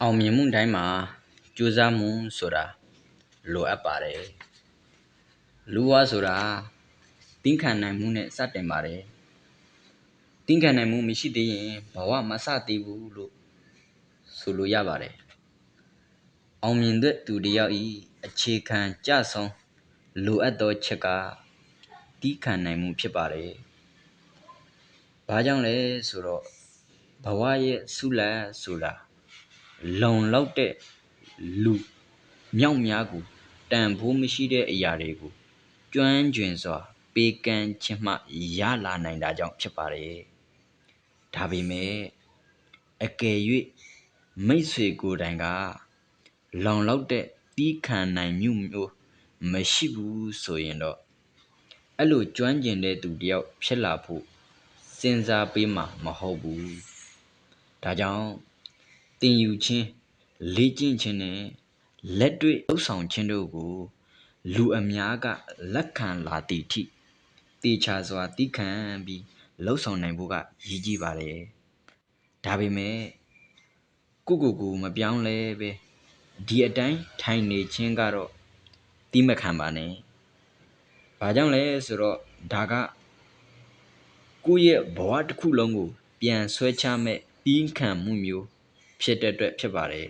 အောင်မြင်မှုတိုင်းမှာကြိုးစားမှုဆိုတာလိုအပ်ပါတယ်လူဝါဆိုတာတင်းခံနိုင်မှုနဲ့စတင်ပါတယ်တင်းခံနိုင်မှုမရှိသေးရင်ဘဝမစသေးဘူးလို့ဆိုလိုရပါတယ်အောင်မြင်တဲ့သူတစ်ယောက်ဤအခြေခံကြဆုံးလိုအပ်သောချက်ကတင်းခံနိုင်မှုဖြစ်ပါတယ်ဘာကြောင့်လဲဆိုတော့ဘဝရဲ့ဆုလတ်ဆိုတာလုံလောက်တဲ့လူမြောက်များကိုတန်ဖိုးမရှိတဲ့အရာတွေကိုကျွမ်းကျင်စွာပေးကမ်းခြင်းမှရလာနိုင်တာကြောင့်ဖြစ်ပါတယ်ဒါပေမဲ့အကယ်၍မိတ်ဆွေကိုယ်တိုင်ကလုံလောက်တဲ့တီးခံနိုင်မှုမျိုးမရှိဘူးဆိုရင်တော့အဲ့လိုကျွမ်းကျင်တဲ့သူတယောက်ဖြစ်လာဖို့စဉ်းစားပေးမှာမဟုတ်ဘူးဒါကြောင့်သင်ယူခြင်းလေ့ကျင့်ခြင်းနဲ့လက်တွေ့လှုပ်ဆောင်ခြင်းတို့ကိုလူအများကလက်ခံလာသည့်အထိတေချာစွာသိခံပြီးလှုပ်ဆောင်နိုင်ဖို့ကရည်ကြီးပါတယ်ဒါပေမဲ့ကိုမပြောင်းလဲပဲဒီအတိုင်းထိုင်နေခြင်းကတော့တိမခံပါနဲ့ဘာကြောင့်လဲဆိုတော့ဒါကကိုယ့်ရဲ့ဘဝတစ်ခုလုံးကိုပြန်ဆွဲချမဲ့ပြီးခံမှုမျိုးဖြစ်တဲ့အတွက်ဖြစ်ပါတယ်